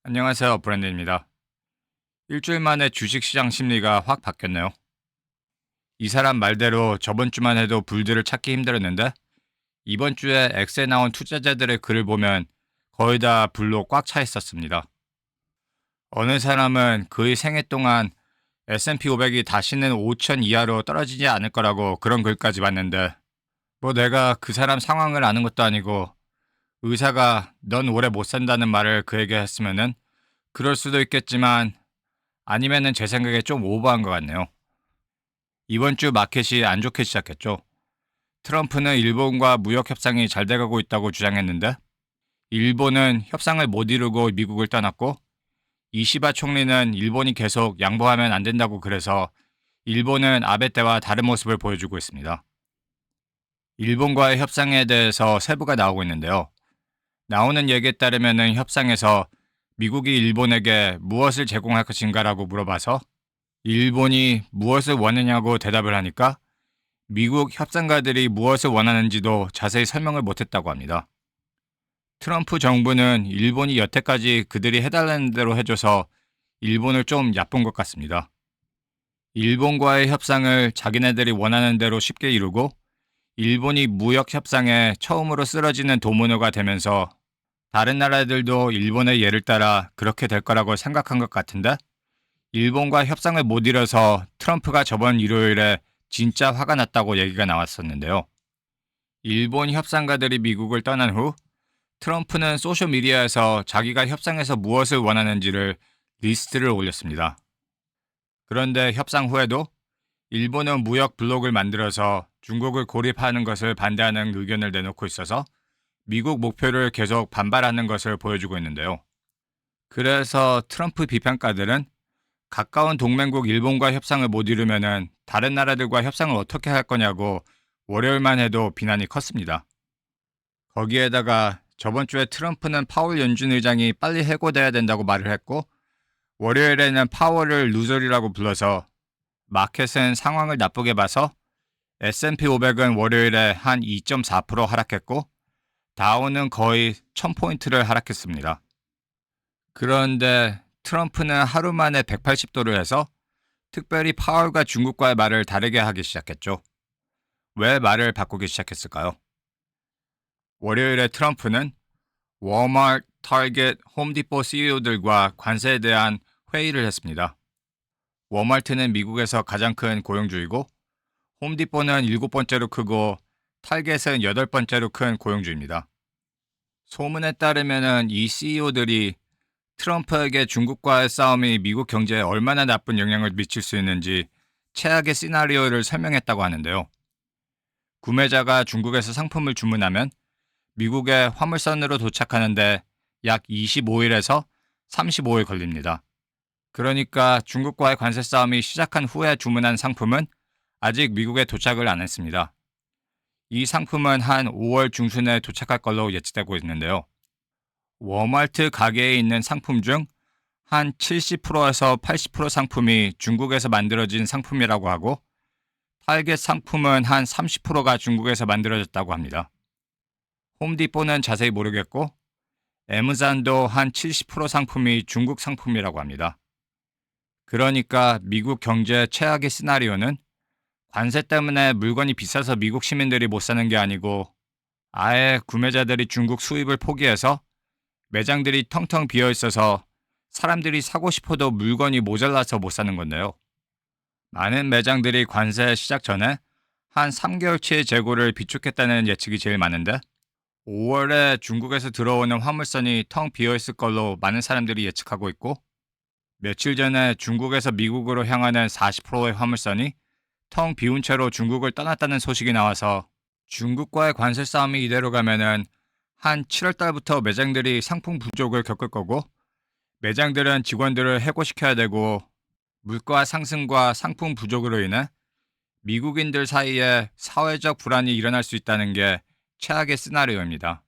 안녕하세요. 브랜든입니다. 일주일 만에 주식시장 심리가 확 바뀌었네요. 이 사람 말대로 저번 주만 해도 불들을 찾기 힘들었는데 이번 주에 엑스에 나온 투자자들의 글을 보면 거의 다 불로 꽉 차 있었습니다. 어느 사람은 그의 생애 동안 S&P 500이 다시는 5천 이하로 떨어지지 않을 거라고 그런 글까지 봤는데 뭐 내가 그 사람 상황을 아는 것도 아니고 의사가 넌 오래 못 산다는 말을 그에게 했으면은 그럴 수도 있겠지만 아니면은 제 생각에 좀 오버한 것 같네요. 이번 주 마켓이 안 좋게 시작했죠. 트럼프는 일본과 무역 협상이 잘 돼가고 있다고 주장했는데 일본은 협상을 못 이루고 미국을 떠났고 이시바 총리는 일본이 계속 양보하면 안 된다고 그래서 일본은 아베 때와 다른 모습을 보여주고 있습니다. 일본과의 협상에 대해서 세부가 나오고 있는데요. 나오는 얘기에 따르면 협상에서 미국이 일본에게 무엇을 제공할 것인가라고 물어봐서 일본이 무엇을 원하냐고 대답을 하니까 미국 협상가들이 무엇을 원하는지도 자세히 설명을 못했다고 합니다. 트럼프 정부는 일본이 여태까지 그들이 해달라는 대로 해줘서 일본을 좀 얕본 것 같습니다. 일본과의 협상을 자기네들이 원하는 대로 쉽게 이루고 일본이 무역 협상에 처음으로 쓰러지는 도모노가 되면서 다른 나라들도 일본의 예를 따라 그렇게 될 거라고 생각한 것 같은데 일본과 협상을 못 이뤄서 트럼프가 저번 일요일에 진짜 화가 났다고 얘기가 나왔었는데요. 일본 협상가들이 미국을 떠난 후 트럼프는 소셜미디어에서 자기가 협상에서 무엇을 원하는지를 리스트를 올렸습니다. 그런데 협상 후에도 일본은 무역 블록을 만들어서 중국을 고립하는 것을 반대하는 의견을 내놓고 있어서 미국 목표를 계속 반발하는 것을 보여주고 있는데요. 그래서 트럼프 비판가들은 가까운 동맹국 일본과 협상을 못 이루면은 다른 나라들과 협상을 어떻게 할 거냐고 월요일만 해도 비난이 컸습니다. 거기에다가 저번 주에 트럼프는 파월 연준 의장이 빨리 해고돼야 된다고 말을 했고 월요일에는 파월을 루저리라고 불러서 마켓은 상황을 나쁘게 봐서 S&P 500은 월요일에 한 2.4% 하락했고 다우는 거의 1000포인트를 하락했습니다. 그런데 트럼프는 하루 만에 180도를 해서 특별히 파월과 중국과의 말을 다르게 하기 시작했죠. 왜 말을 바꾸기 시작했을까요? 월요일에 트럼프는 워마트, 타겟, 홈디포 CEO들과 관세에 대한 회의를 했습니다. 워마트는 미국에서 가장 큰 고용주이고 홈디포는 7번째로 크고 타겟은 8번째로 큰 고용주입니다. 소문에 따르면 이 CEO들이 트럼프에게 중국과의 싸움이 미국 경제에 얼마나 나쁜 영향을 미칠 수 있는지 최악의 시나리오를 설명했다고 하는데요. 구매자가 중국에서 상품을 주문하면 미국의 화물선으로 도착하는데 약 25일에서 35일 걸립니다. 그러니까 중국과의 관세 싸움이 시작한 후에 주문한 상품은 아직 미국에 도착을 안 했습니다. 이 상품은 한 5월 중순에 도착할 걸로 예측되고 있는데요. 워마트 가게에 있는 상품 중 한 70%에서 80% 상품이 중국에서 만들어진 상품이라고 하고 타겟 상품은 한 30%가 중국에서 만들어졌다고 합니다. 홈디포는 자세히 모르겠고 애무잔도 한 70% 상품이 중국 상품이라고 합니다. 그러니까 미국 경제 최악의 시나리오는 관세 때문에 물건이 비싸서 미국 시민들이 못 사는 게 아니고 아예 구매자들이 중국 수입을 포기해서 매장들이 텅텅 비어 있어서 사람들이 사고 싶어도 물건이 모자라서 못 사는 건데요. 많은 매장들이 관세 시작 전에 한 3개월치의 재고를 비축했다는 예측이 제일 많은데 5월에 중국에서 들어오는 화물선이 텅 비어 있을 걸로 많은 사람들이 예측하고 있고 며칠 전에 중국에서 미국으로 향하는 40%의 화물선이 텅 비운 채로 중국을 떠났다는 소식이 나와서 중국과의 관세 싸움이 이대로 가면은 한 7월 달부터 매장들이 상품 부족을 겪을 거고 매장들은 직원들을 해고시켜야 되고 물가 상승과 상품 부족으로 인해 미국인들 사이에 사회적 불안이 일어날 수 있다는 게 최악의 시나리오입니다.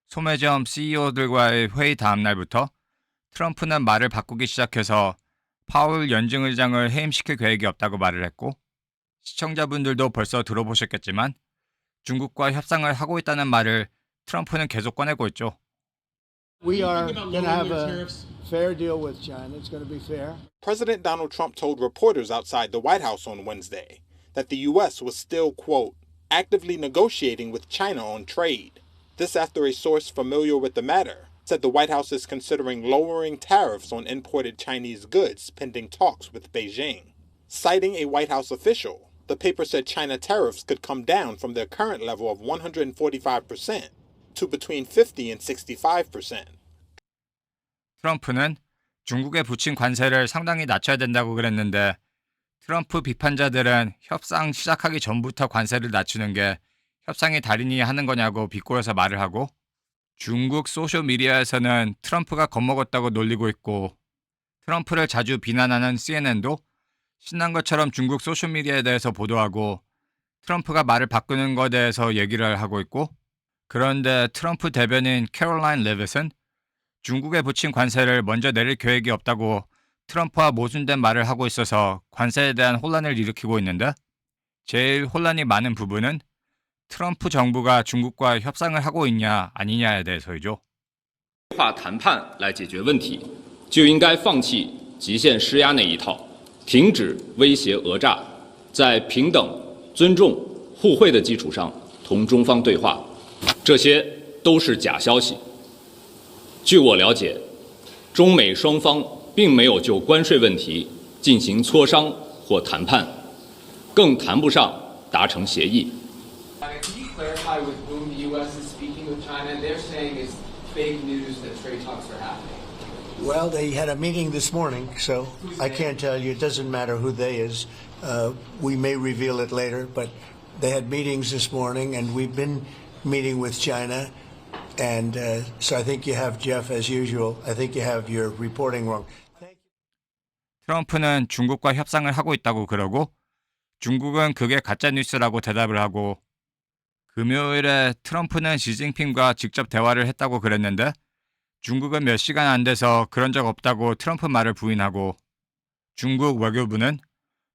소매점 CEO들과의 회의 다음 날부터 트럼프는 말을 바꾸기 시작해서 파월 연준 의장을 해임시킬 계획이 없다고 말을 했고 시청자분들도 벌써 들어보셨겠지만 중국과 협상을 하고 있다는 말을 트럼프는 계속 꺼내고 있죠. We are going to have a fair deal with China. It's going to be fair. President Donald Trump told reporters outside the White House on Wednesday that the U.S. was still, quote, actively negotiating with China on trade. This after a source familiar with the matter said the White House is considering lowering tariffs on imported Chinese goods pending talks with Beijing. Citing a White House official, the paper said China tariffs could come down from their current level of 145% to between 50 and 65%. 트럼프는 중국에 붙인 관세를 상당히 낮춰야 된다고 그랬는데 트럼프 비판자들은 협상 시작하기 전부터 관세를 낮추는 게 협상의 달인이 하는 거냐고 비꼬여서 말을 하고 중국 소셜미디어에서는 트럼프가 겁먹었다고 놀리고 있고 트럼프를 자주 비난하는 CNN도 신난 것처럼 중국 소셜미디어에 대해서 보도하고 트럼프가 말을 바꾸는 것에 대해서 얘기를 하고 있고 그런데 트럼프 대변인 캐롤라인 레빗은 중국에 붙인 관세를 먼저 내릴 계획이 없다고 트럼프와 모순된 말을 하고 있어서 관세에 대한 혼란을 일으키고 있는데 제일 혼란이 많은 부분은 트럼프 정부가 중국과 협상을 하고 있냐 아니냐에 대해서이죠. 谈判来解决问题，就应该放弃极限施压那一套，停止威胁讹诈，在平等、尊重、互惠的基础上同中方对话，这些都是假消息。据我了解，中美双方并没有就关税问题进行磋商或谈判，更谈不上达成协议。 Can you clarify with whom the U.S. is speaking with China? They're saying it's fake news that trade talks are happening. Well, they had a meeting this morning, so I can't tell you. It doesn't matter who they is. We may reveal it later, but they had meetings this morning, and we've been meeting with China. And so I think you have, Jeff, as usual, I think you have your reporting wrong. 트럼프는 중국과 협상을 하고 있다고 그러고 중국은 그게 가짜뉴스라고 대답을 하고 금요일에 트럼프는 시진핑과 직접 대화를 했다고 그랬는데 중국은 몇 시간 안 돼서 그런 적 없다고 트럼프 말을 부인하고 중국 외교부는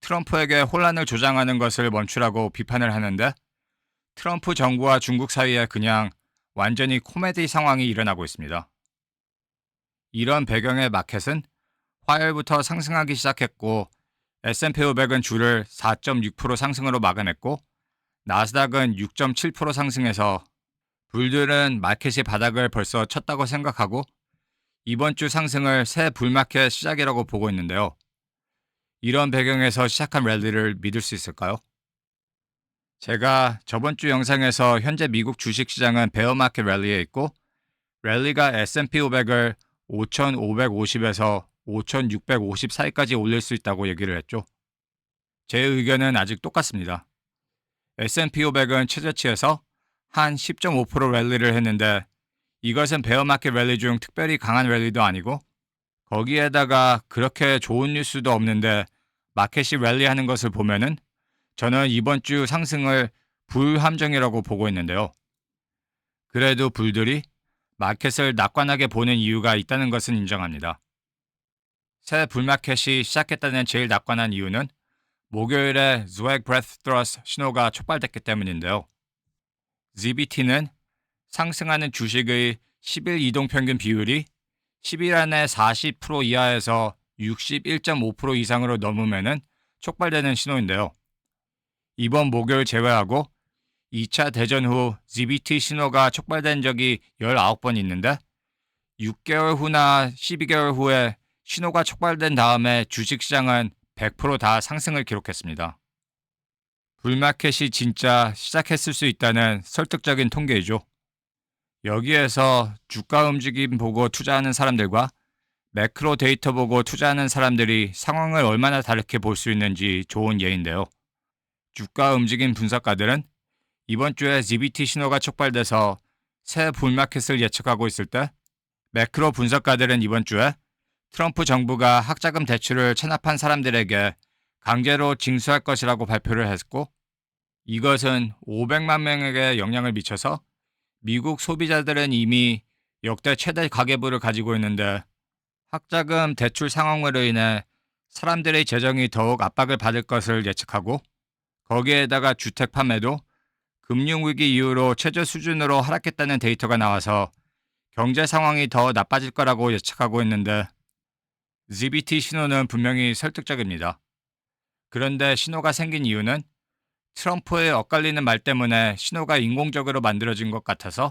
트럼프에게 혼란을 조장하는 것을 멈추라고 비판을 하는데 트럼프 정부와 중국 사이에 그냥 완전히 코미디 상황이 일어나고 있습니다. 이런 배경의 마켓은 화요일부터 상승하기 시작했고 S&P 500은 주를 4.6% 상승으로 마감했고 나스닥은 6.7% 상승해서 불들은 마켓이 바닥을 벌써 쳤다고 생각하고 이번 주 상승을 새 불마켓 시작이라고 보고 있는데요. 이런 배경에서 시작한 랠리를 믿을 수 있을까요? 제가 저번 주 영상에서 현재 미국 주식시장은 베어마켓 랠리에 있고 랠리가 S&P 500을 5,550에서 5,650 사이까지 올릴 수 있다고 얘기를 했죠. 제 의견은 아직 똑같습니다. S&P 500은 최저치에서 한 10.5% 랠리를 했는데 이것은 베어마켓 랠리 중 특별히 강한 랠리도 아니고 거기에다가 그렇게 좋은 뉴스도 없는데 마켓이 랠리하는 것을 보면은 저는 이번 주 상승을 불함정이라고 보고 있는데요. 그래도 불들이 마켓을 낙관하게 보는 이유가 있다는 것은 인정합니다. 새 불마켓이 시작했다는 제일 낙관한 이유는 목요일에 Zwag Breath Thrust 신호가 촉발됐기 때문인데요. ZBT는 상승하는 주식의 10일 이동평균 비율이 10일 안에 40% 이하에서 61.5% 이상으로 넘으면 촉발되는 신호인데요. 이번 목요일 제외하고 2차 대전 후 ZBT 신호가 촉발된 적이 19번 있는데 6개월 후나 12개월 후에 신호가 촉발된 다음에 주식시장은 100% 다 상승을 기록했습니다. 불마켓이 진짜 시작했을 수 있다는 설득적인 통계이죠. 여기에서 주가 움직임 보고 투자하는 사람들과 매크로 데이터 보고 투자하는 사람들이 상황을 얼마나 다르게 볼 수 있는지 좋은 예인데요. 주가 움직임 분석가들은 이번 주에 ZBT 신호가 촉발돼서 새 불마켓을 예측하고 있을 때 매크로 분석가들은 이번 주에 트럼프 정부가 학자금 대출을 체납한 사람들에게 강제로 징수할 것이라고 발표를 했고 이것은 500만 명에게 영향을 미쳐서 미국 소비자들은 이미 역대 최대 가계부를 가지고 있는데 학자금 대출 상황으로 인해 사람들의 재정이 더욱 압박을 받을 것을 예측하고 거기에다가 주택 판매도 금융위기 이후로 최저 수준으로 하락했다는 데이터가 나와서 경제 상황이 더 나빠질 거라고 예측하고 있는데 ZBT 신호는 분명히 설득적입니다. 그런데 신호가 생긴 이유는 트럼프의 엇갈리는 말 때문에 신호가 인공적으로 만들어진 것 같아서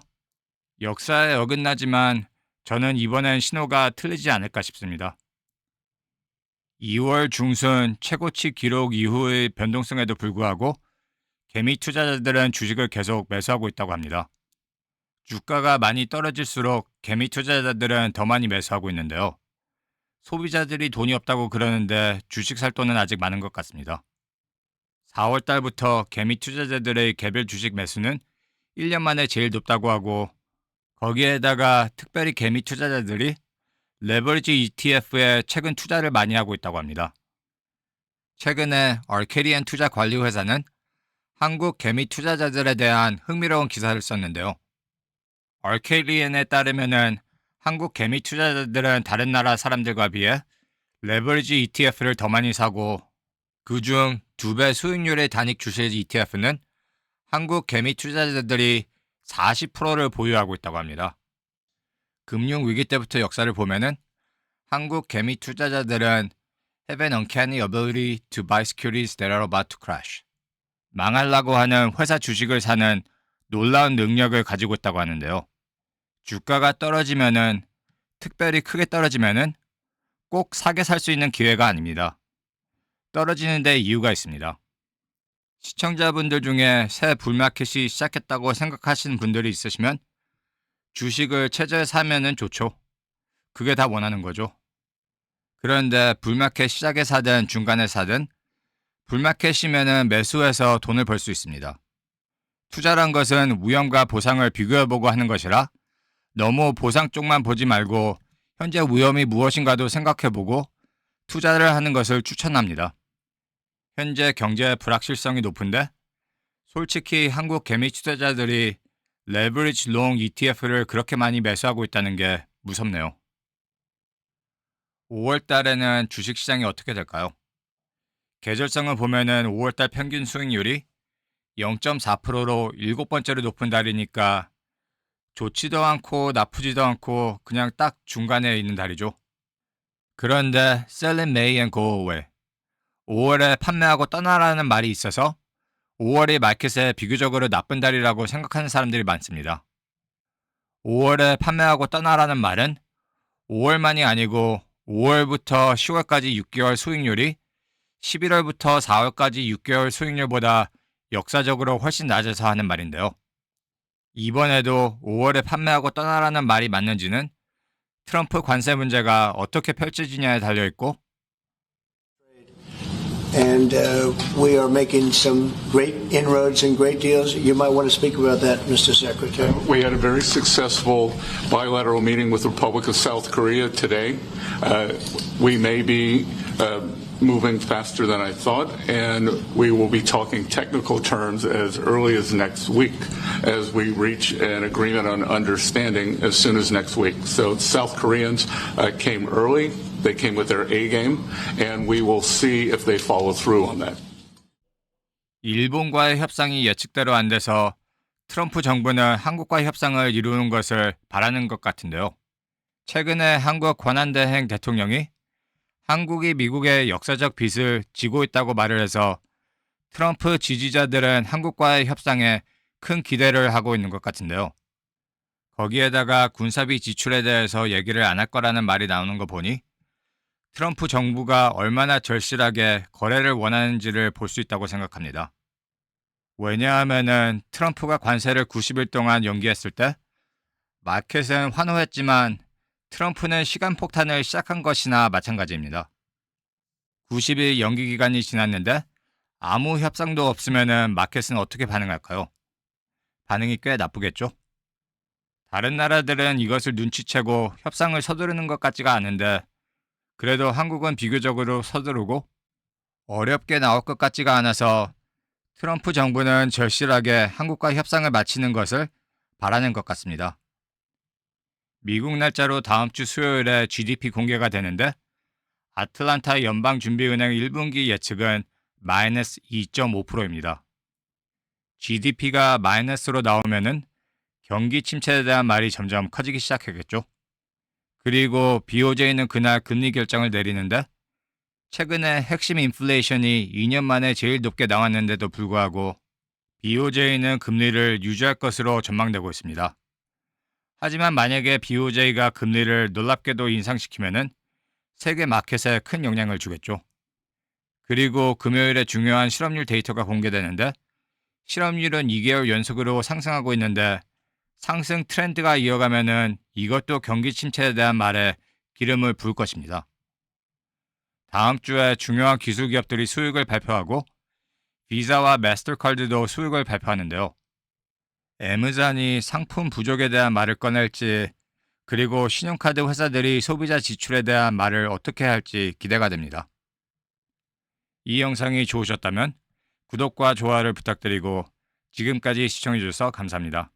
역사에 어긋나지만 저는 이번엔 신호가 틀리지 않을까 싶습니다. 2월 중순 최고치 기록 이후의 변동성에도 불구하고 개미 투자자들은 주식을 계속 매수하고 있다고 합니다. 주가가 많이 떨어질수록 개미 투자자들은 더 많이 매수하고 있는데요. 소비자들이 돈이 없다고 그러는데 주식 살 돈은 아직 많은 것 같습니다. 4월 달부터 개미 투자자들의 개별 주식 매수는 1년 만에 제일 높다고 하고 거기에다가 특별히 개미 투자자들이 레버리지 ETF에 최근 투자를 많이 하고 있다고 합니다. 최근에 얼케리엔 투자 관리 회사는 한국 개미 투자자들에 대한 흥미로운 기사를 썼는데요. 얼케리엔에 따르면은 한국 개미 투자자들은 다른 나라 사람들과 비해 레버리지 ETF를 더 많이 사고 그중 2배 수익률의 단익 주식 ETF는 한국 개미 투자자들이 40%를 보유하고 있다고 합니다. 금융위기 때부터 역사를 보면은 한국 개미 투자자들은 have an uncanny ability to buy securities that are about to crash. 망하려고 하는 회사 주식을 사는 놀라운 능력을 가지고 있다고 하는데요. 주가가 떨어지면은 특별히 크게 떨어지면은 꼭 사게 살 수 있는 기회가 아닙니다. 떨어지는 데 이유가 있습니다. 시청자분들 중에 새 불마켓이 시작했다고 생각하시는 분들이 있으시면 주식을 최저에 사면은 좋죠. 그게 다 원하는 거죠. 그런데 불마켓 시작에 사든 중간에 사든 불마켓이면은 매수해서 돈을 벌 수 있습니다. 투자란 것은 위험과 보상을 비교해보고 하는 것이라 너무 보상 쪽만 보지 말고 현재 위험이 무엇인가도 생각해보고 투자를 하는 것을 추천합니다. 현재 경제 불확실성이 높은데 솔직히 한국 개미 투자자들이 레버리지 롱 ETF를 그렇게 많이 매수하고 있다는 게 무섭네요. 5월 달에는 주식시장이 어떻게 될까요? 계절성을 보면은 5월달 평균 수익률이 0.4%로 7번째로 높은 달이니까 좋지도 않고 나쁘지도 않고 그냥 딱 중간에 있는 달이죠. 그런데 sell in May and go away. 5월에 판매하고 떠나라는 말이 있어서 5월이 마켓에 비교적으로 나쁜 달이라고 생각하는 사람들이 많습니다. 5월에 판매하고 떠나라는 말은 5월만이 아니고 5월부터 10월까지 6개월 수익률이 11월부터 4월까지 6개월 수익률보다 역사적으로 훨씬 낮아서 하는 말인데요. 이번에도 5월에 판매하고 떠나라는 말이 맞는지는 트럼프 관세 문제가 어떻게 펼쳐지냐에 달려있고 And we are making some great inroads and great deals. You might want to speak about that, Mr. Secretary. We had a very successful bilateral meeting with the Republic of South Korea today. We may be moving faster than I thought, and we will be talking technical terms as early as next week as we reach an agreement on understanding as soon as next week. So South Koreans came early. They came with their A game, and we will see if they follow through on that. 일본과의 협상이 예측대로 안 돼서 트럼프 정부는 한국과 협상을 이루는 것을 바라는 것 같은데요. 최근에 한국 권한대행 대통령이 한국이 미국의 역사적 빚을 지고 있다고 말을 해서 트럼프 지지자들은 한국과의 협상에 큰 기대를 하고 있는 것 같은데요. 거기에다가 군사비 지출에 대해서 얘기를 안 할 거라는 말이 나오는 거 보니 트럼프 정부가 얼마나 절실하게 거래를 원하는지를 볼 수 있다고 생각합니다. 왜냐하면은 트럼프가 관세를 90일 동안 연기했을 때 마켓은 환호했지만 트럼프는 시간폭탄을 시작한 것이나 마찬가지입니다. 90일 연기 기간이 지났는데 아무 협상도 없으면은 마켓은 어떻게 반응할까요? 반응이 꽤 나쁘겠죠? 다른 나라들은 이것을 눈치채고 협상을 서두르는 것 같지가 않은데 그래도 한국은 비교적으로 서두르고 어렵게 나올 것 같지가 않아서 트럼프 정부는 절실하게 한국과 협상을 마치는 것을 바라는 것 같습니다. 미국 날짜로 다음 주 수요일에 GDP 공개가 되는데 아틀란타 연방준비은행 1분기 예측은 마이너스 2.5%입니다. GDP가 마이너스로 나오면은 경기 침체에 대한 말이 점점 커지기 시작했겠죠. 그리고 BOJ는 그날 금리 결정을 내리는데 최근에 핵심 인플레이션이 2년 만에 제일 높게 나왔는데도 불구하고 BOJ는 금리를 유지할 것으로 전망되고 있습니다. 하지만 만약에 BOJ가 금리를 놀랍게도 인상시키면은 세계 마켓에 큰 영향을 주겠죠. 그리고 금요일에 중요한 실업률 데이터가 공개되는데 실업률은 2개월 연속으로 상승하고 있는데 상승 트렌드가 이어가면은 이것도 경기 침체에 대한 말에 기름을 부을 것입니다. 다음 주에 중요한 기술 기업들이 수익을 발표하고 비자와 마스터카드도 수익을 발표하는데요. 애무잔이 상품 부족에 대한 말을 꺼낼지 그리고 신용카드 회사들이 소비자 지출에 대한 말을 어떻게 할지 기대가 됩니다. 이 영상이 좋으셨다면 구독과 좋아요를 부탁드리고 지금까지 시청해주셔서 감사합니다.